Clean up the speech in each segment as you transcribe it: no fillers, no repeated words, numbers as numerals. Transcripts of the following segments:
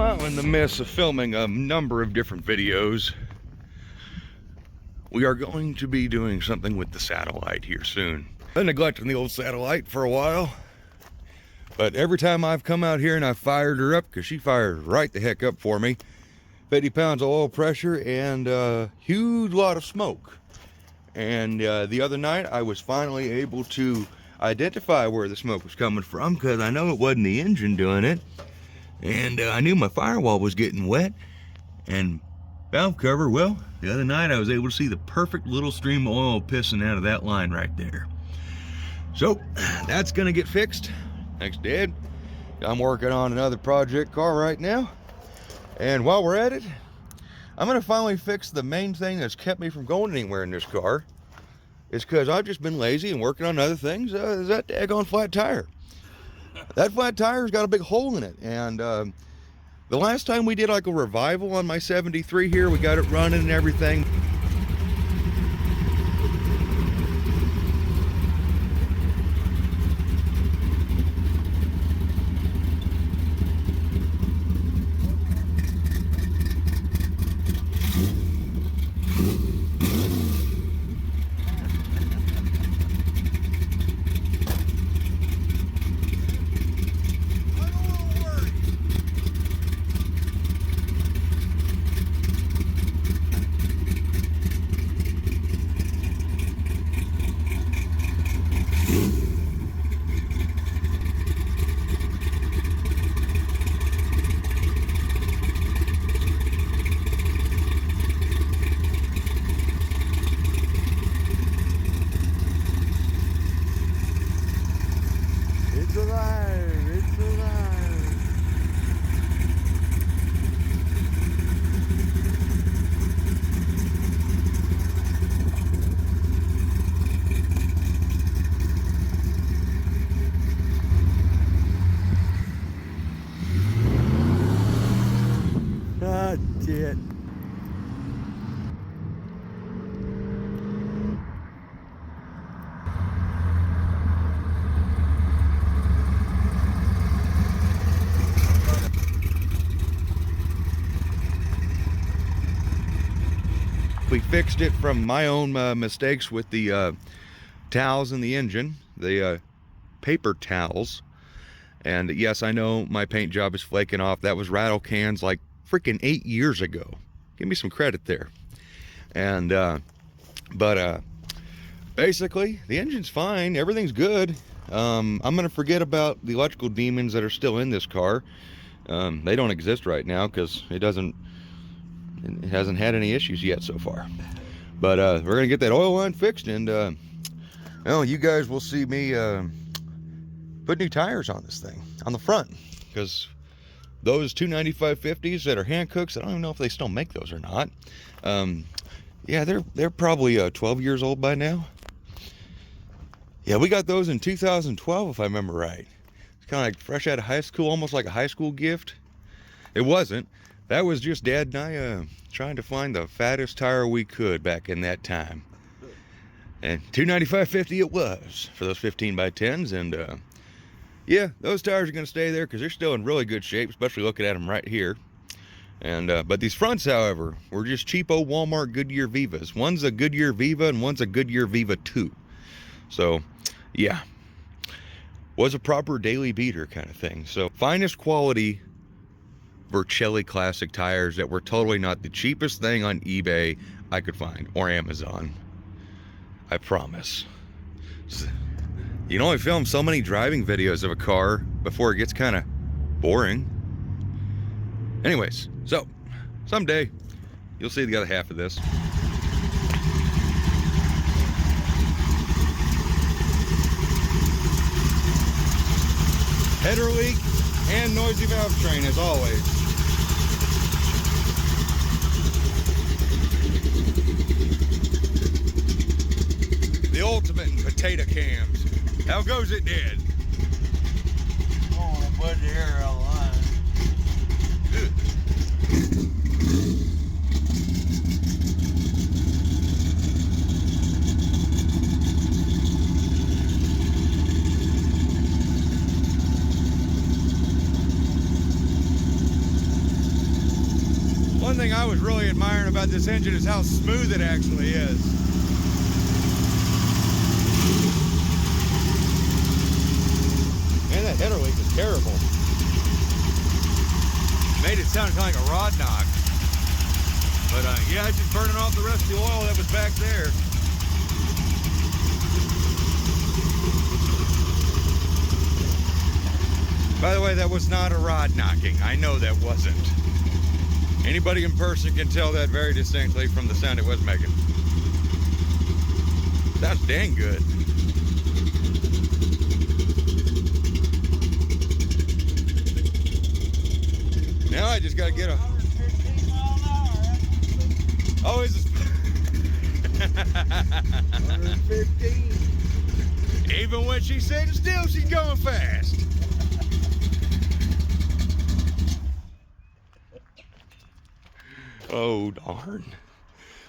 Well, in the midst of filming a number of different videos, we are going to be doing something with the satellite here soon. I've been neglecting the old satellite for a while, but every time I've come out here and I've fired her up, because she fired right the heck up for me, 50 pounds of oil pressure and a huge lot of smoke. And the other night I was finally able to identify where the smoke was coming from, because I know it wasn't the engine doing it. And I knew my firewall was getting wet. And valve cover, well, the other night I was able to see the perfect little stream of oil pissing out of that line right there. So that's gonna get fixed. Thanks, Dad. I'm working on another project car right now. And while we're at it, I'm gonna finally fix the main thing that's kept me from going anywhere in this car. It's because I've just been lazy and working on other things. Is that daggone flat tire. That flat tire's got a big hole in it. And the last time we did like a revival on my 73 here, we got it running and everything. It's alive, it's alive. That's it. We fixed it from my own mistakes with the towels in the engine, the paper towels. And yes, I know my paint job is flaking off. That was rattle cans like freaking 8 years ago. Give me some credit there. And basically the engine's fine, everything's good. I'm gonna forget about the electrical demons that are still in this car. They don't exist right now because it hasn't had any issues yet so far. But we're gonna get that oil line fixed, and well, you guys will see me put new tires on this thing on the front, because those 295/50s that are Hancooks, I don't even know if they still make those or not. Yeah, they're probably 12 years old by now. Yeah, we got those in 2012 if I remember right. It's kind of like fresh out of high school, almost like a high school gift. It wasn't. That was just Dad and I trying to find the fattest tire we could back in that time. And 295/50 it was for those 15x10s. And yeah, those tires are going to stay there because they're still in really good shape, especially looking at them right here. And but these fronts, however, were just cheapo Walmart Goodyear Vivas. One's a Goodyear Viva and one's a Goodyear Viva 2. So yeah, was a proper daily beater kind of thing. So finest quality Vercelli classic tires that were totally not the cheapest thing on eBay I could find, or Amazon. I promise. You can only film so many driving videos of a car before it gets kind of boring. Anyways, so someday you'll see the other half of this. Header leak and noisy valve train as always. The ultimate in potato cams. How goes it, Dad? Oh, but here a lot. One thing I was really admiring about this engine is how smooth it actually is. Man, that header leak is terrible. Made it sound kind of like a rod knock. But yeah, it's just burning off the rest of the oil that was back there. By the way, that was not a rod knocking. I know that wasn't. Anybody in person can tell that very distinctly from the sound it was making. Sounds dang good. Now I just gotta get a... 115 mile an hour. Oh, is it? 115. Even when she's sitting still, she's going fast. Oh, darn.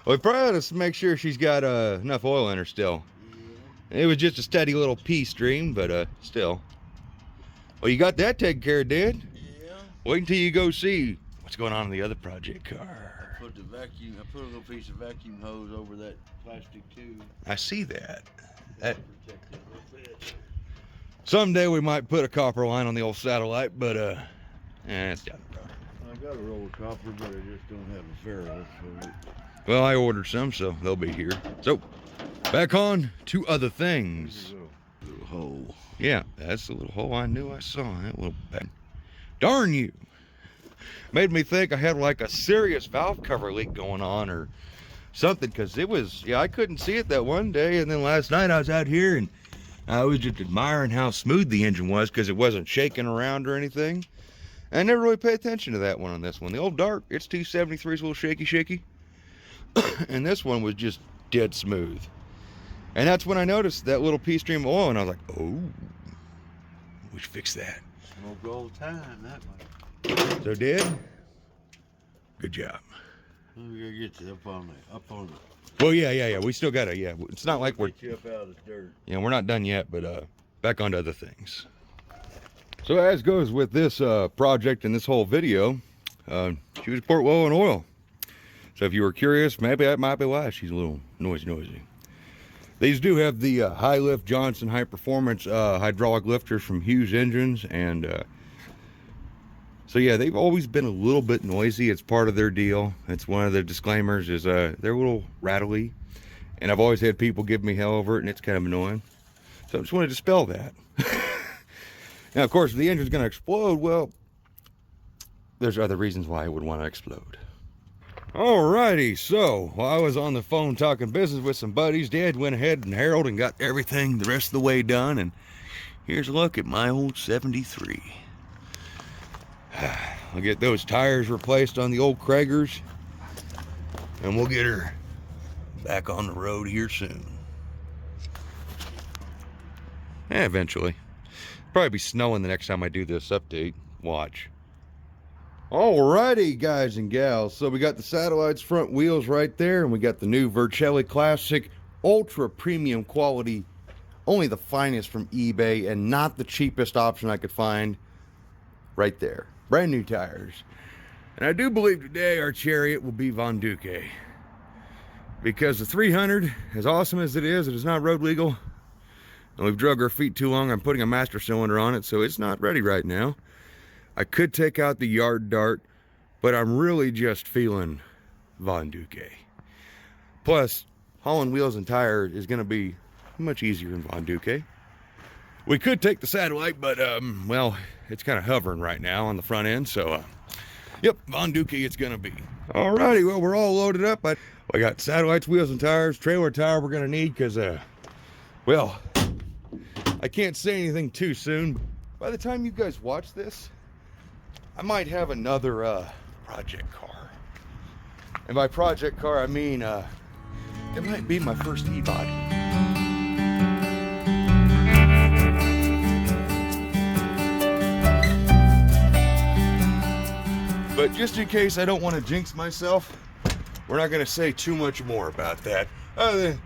Well, we probably ought to make sure she's got enough oil in her still. Yeah. It was just a steady little pee stream, but still. Well, you got that taken care of, Dad? Yeah. Wait until you go see what's going on in the other project car. I put a little piece of vacuum hose over that plastic tube. I see that. Protect it a little bit. Someday we might put a copper line on the old satellite, but it's down the road. I got a roll of copper, but I just don't have a ferrule. So. Well, I ordered some, so they'll be here. So, back on to other things. Little hole. Yeah, that's the little hole I knew I saw. That little bang. Darn you. Made me think I had like a serious valve cover leak going on or something, because it was, yeah, I couldn't see it that one day, and then last night I was out here and I was just admiring how smooth the engine was because it wasn't shaking around or anything. I never really paid attention to that one on this one. The old Dart, its 273 is a little shaky. And this one was just dead smooth. And that's when I noticed that little pea stream of oil, and I was like, oh, we should fix that. Smoke all the time, that one. So, Dad, good job. We gotta get you up on it. Well, yeah. We still gotta, yeah. It's not like we're, get you up out of the dirt. Yeah, we're not done yet, but back onto other things. So as goes with this project and this whole video, she was port well in oil. So if you were curious, maybe that might be why she's a little noisy. These do have the high lift Johnson high performance hydraulic lifters from Hughes Engines, and so yeah, they've always been a little bit noisy. It's part of their deal. It's one of the disclaimers is they're a little rattly, and I've always had people give me hell over it, and it's kind of annoying. So I just wanted to dispel that. Now, of course, if the engine's going to explode, well, there's other reasons why it would want to explode. Alrighty, so while I was on the phone talking business with some buddies, Dad went ahead and Harold and got everything the rest of the way done, and here's a look at my old 73. I'll get those tires replaced on the old Kragers, and we'll get her back on the road here soon. Yeah, eventually. Probably be snowing the next time I do this update. Watch. Alrighty, guys and gals. So we got the Satellite's front wheels right there, and we got the new Vercelli Classic ultra premium quality, only the finest from eBay, and not the cheapest option I could find. Right there. Brand new tires. And I do believe today our Chariot will be Von Duque, because the 300, as awesome as it is not road legal. And we've drug our feet too long on putting a master cylinder on it, so it's not ready right now. I could take out the yard Dart, but I'm really just feeling Von Duque. Plus, hauling wheels and tires is going to be much easier in Von Duque. We could take the Satellite, but, well, it's kind of hovering right now on the front end, so, yep, Von Duque it's going to be. Alrighty, well, we're all loaded up. I got Satellites, wheels and tires, trailer tire we're going to need, because, well, I can't say anything too soon. By the time you guys watch this, I might have another project car. And by project car, I mean it might be my first e-body. But just in case I don't want to jinx myself, we're not going to say too much more about that. Other than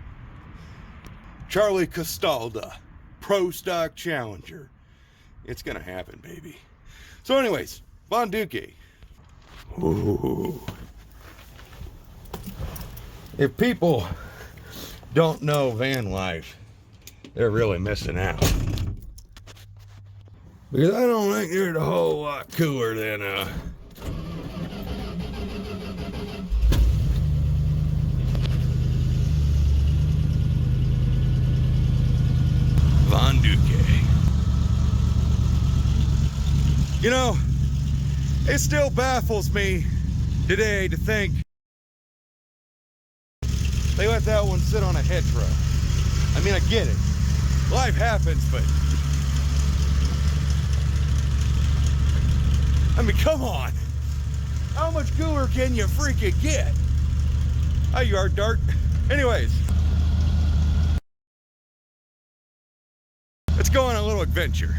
Charlie Castalda, Pro Stock Challenger. It's gonna happen, baby. So anyways, Von Duque. Ooh, If people don't know van life, they're really missing out. Because I don't think they're a whole lot cooler than Von Duque. You know, it still baffles me today to think they let that one sit on a hedgerow. I mean, I get it. Life happens, but I mean, come on. How much cooler can you freaking get? Hi, you are, Dart. Anyways, let's go on a little adventure.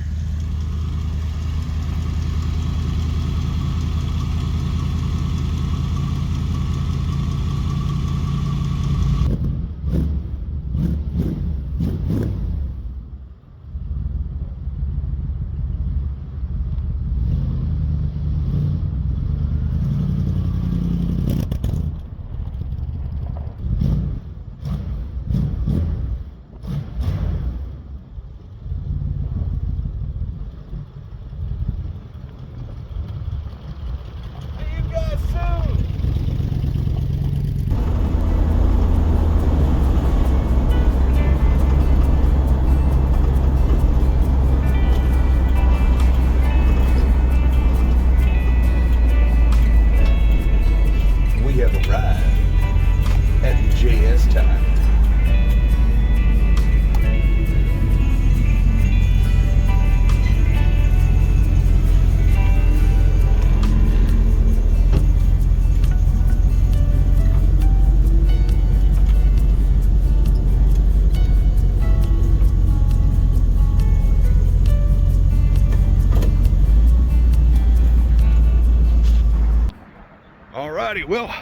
Alrighty, well,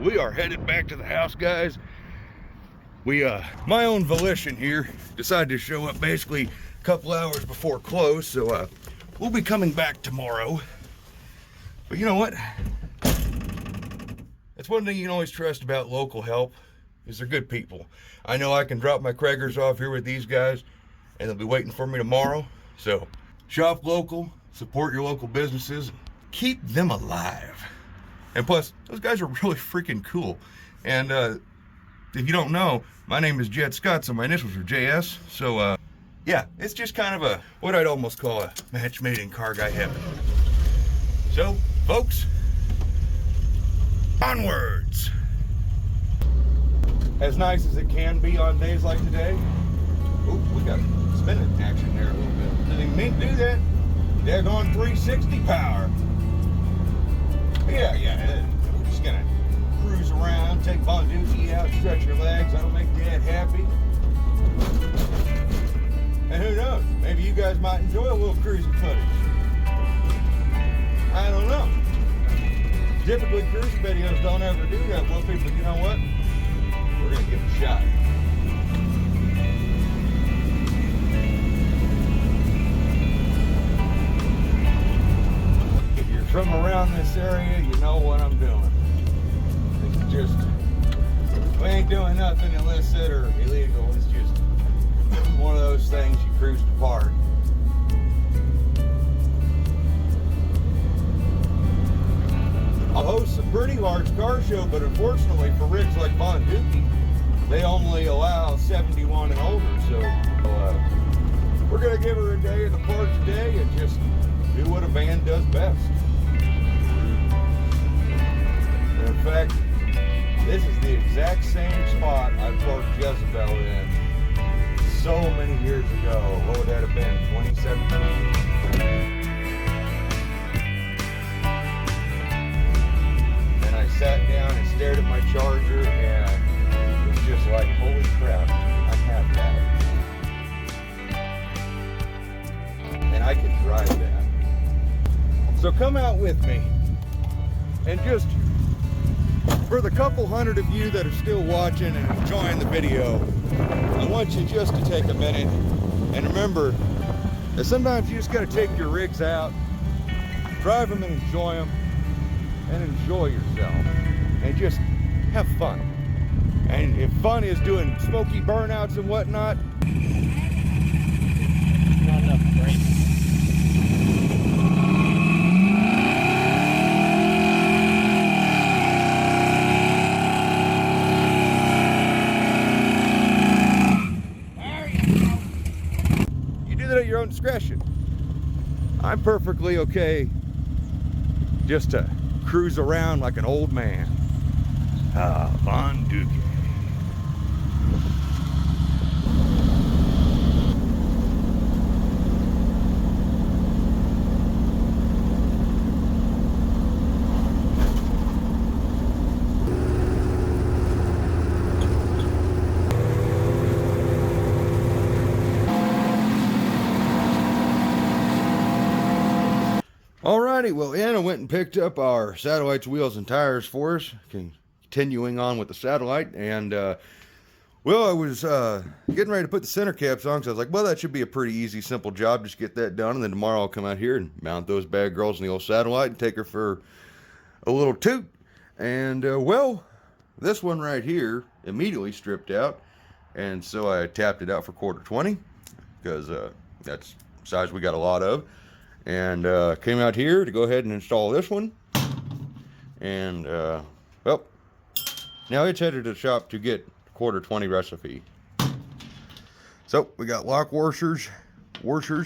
we are headed back to the house, guys. We, my own volition here, decided to show up basically a couple hours before close, so we'll be coming back tomorrow. But you know what? That's one thing you can always trust about local help, is they're good people. I know I can drop my Craigers off here with these guys, and they'll be waiting for me tomorrow. So, shop local, support your local businesses, keep them alive. And plus, those guys are really freaking cool. And if you don't know, my name is Jed Scott, so my initials are JS. So yeah, it's just kind of a, what I'd almost call a match made in car guy heaven. So, folks, onwards. As nice as it can be on days like today. Ooh, we got spinning action there a little bit. Didn't even mean to do that. Daggone 360 power. Yeah, we're just gonna cruise around, take Von Duque out, stretch your legs. That'll make Dad happy. And who knows, maybe you guys might enjoy a little cruising footage. I don't know. Typically, cruising videos don't ever do that. Well, people, you know what? We're gonna give it a shot. From around this area, you know what I'm doing. It's just, we ain't doing nothing illicit or illegal. It's just one of those things you cruise to park. I'll host a pretty large car show, but unfortunately for rigs like Von Duque, they only allow 71 and older. So we're gonna give her a day in the park today and just do what a van does best. In fact, this is the exact same spot I parked Jezebel in so many years ago. What would that have been, 2017? And I sat down and stared at my Charger, and it was just like, holy crap, I have that. And I can drive that. So come out with me and just, for the couple hundred of you that are still watching and enjoying the video, I want you just to take a minute and remember that sometimes you just got to take your rigs out, drive them and enjoy them, and enjoy yourself, and just have fun. And if fun is doing smoky burnouts and whatnot, Not enough brakes. you do that at your own discretion. I'm perfectly okay just to cruise around like an old man. Ah, Von Duque. Alrighty, well, Anna went and picked up our Satellite's wheels and tires for us, continuing on with the Satellite, and, well, I was getting ready to put the center caps on, because I was like, well, that should be a pretty easy, simple job, just get that done, and then tomorrow I'll come out here and mount those bad girls in the old Satellite and take her for a little toot, and, well, this one right here immediately stripped out, and so I tapped it out for 1/4 because that's the size we got a lot of. And came out here to go ahead and install this one. And, well, now it's headed to the shop to get 1/4 recipe. So, we got lock washers. So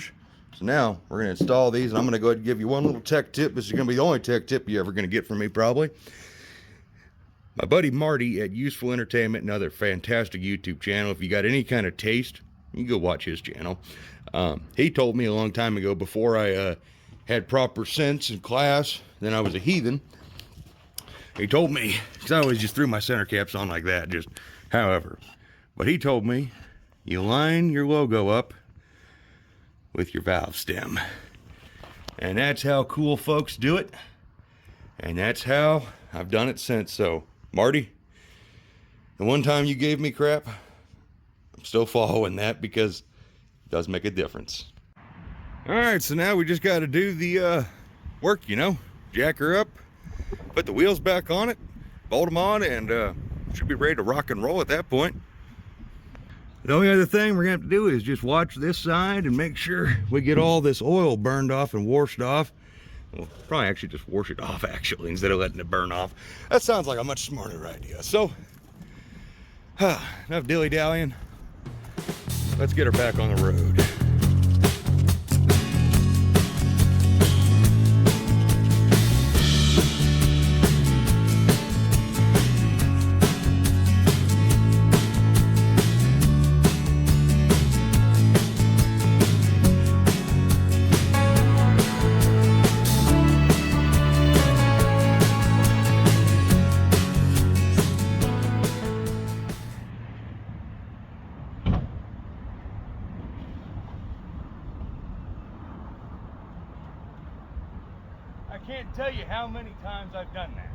now, we're going to install these, and I'm going to go ahead and give you one little tech tip. This is going to be the only tech tip you're ever going to get from me, probably. My buddy Marty at Useful Entertainment, another fantastic YouTube channel. If you got any kind of taste, you can go watch his channel. He told me a long time ago, before I had proper sense and class, then I was a heathen. He told me, because I always just threw my center caps on like that, just however. But he told me, you line your logo up with your valve stem. And that's how cool folks do it. And that's how I've done it since. So, Marty, the one time you gave me crap, I'm still following that because it does make a difference. All right, so now we just got to do the work, you know, jack her up, put the wheels back on it, bolt them on, and should be ready to rock and roll at that point. The only other thing we're gonna have to do is just watch this side and make sure we get all this oil burned off and washed off. We'll probably actually just wash it off, actually, instead of letting it burn off. That sounds like a much smarter idea. So, enough dilly-dallying. Let's get her back on the road. I can't tell you how many times I've done that.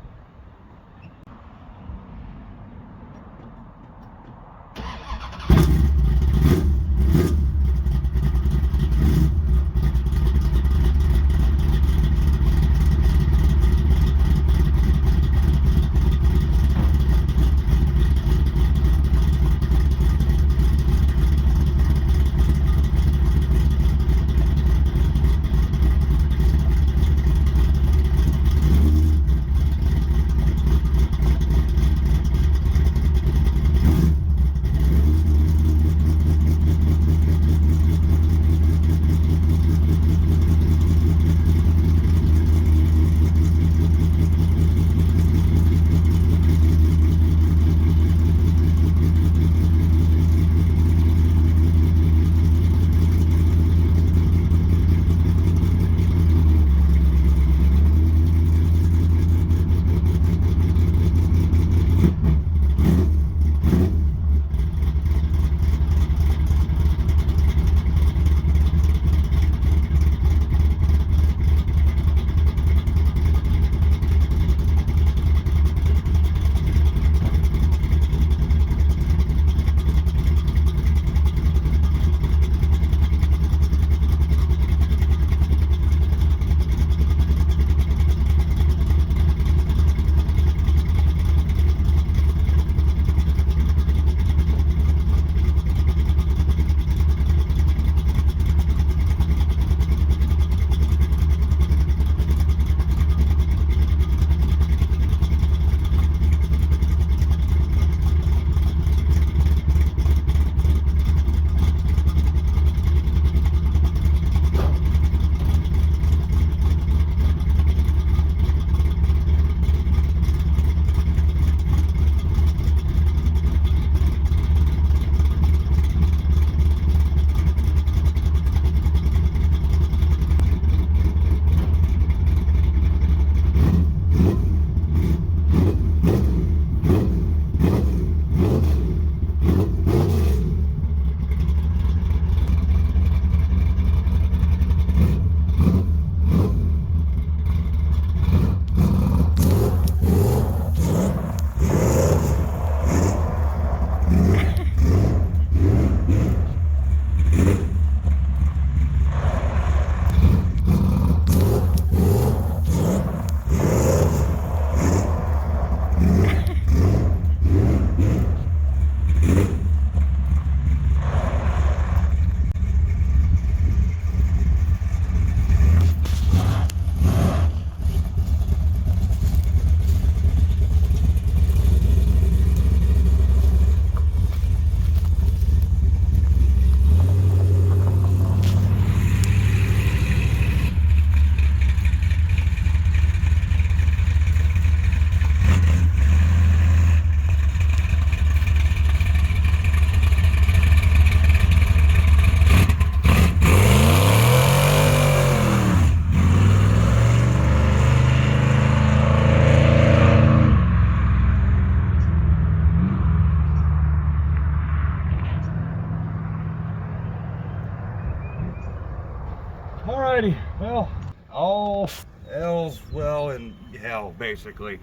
basically.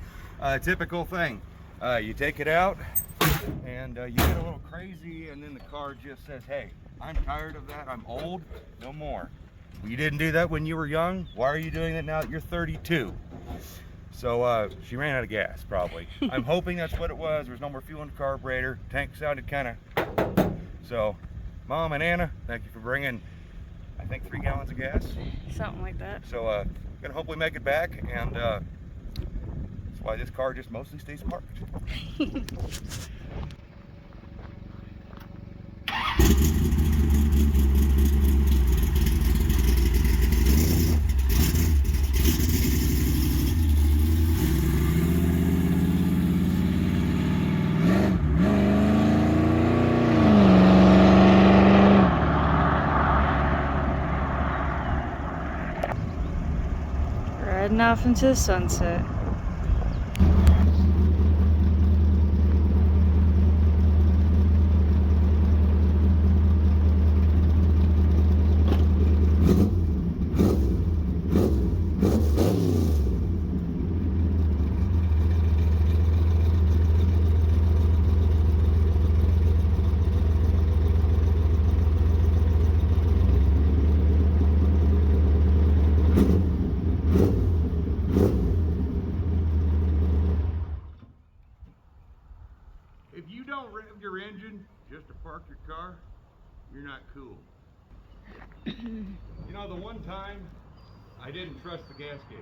Typical thing. You take it out and you get a little crazy, and then the car just says, hey, I'm tired of that, I'm old, no more. You didn't do that when you were young, why are you doing it now that you're 32? So she ran out of gas, probably. I'm hoping that's what it was. There's no more fuel in the carburetor. Tank sounded kind of. So, Mom and Anna, thank you for bringing, I think, 3 gallons of gas. Something like that. So, gonna hopefully make it back, and that's why this car just mostly stays parked. Riding off into the sunset. If you don't rev your engine just to park your car, you're not cool. You know, the one time I didn't trust the gas gauge.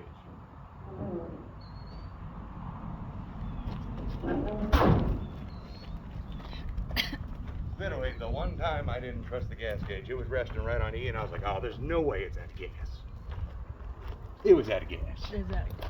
Literally, the one time I didn't trust the gas gauge. It was resting right on E, and I was like, oh, there's no way it's out of gas. It was out of gas. Exactly.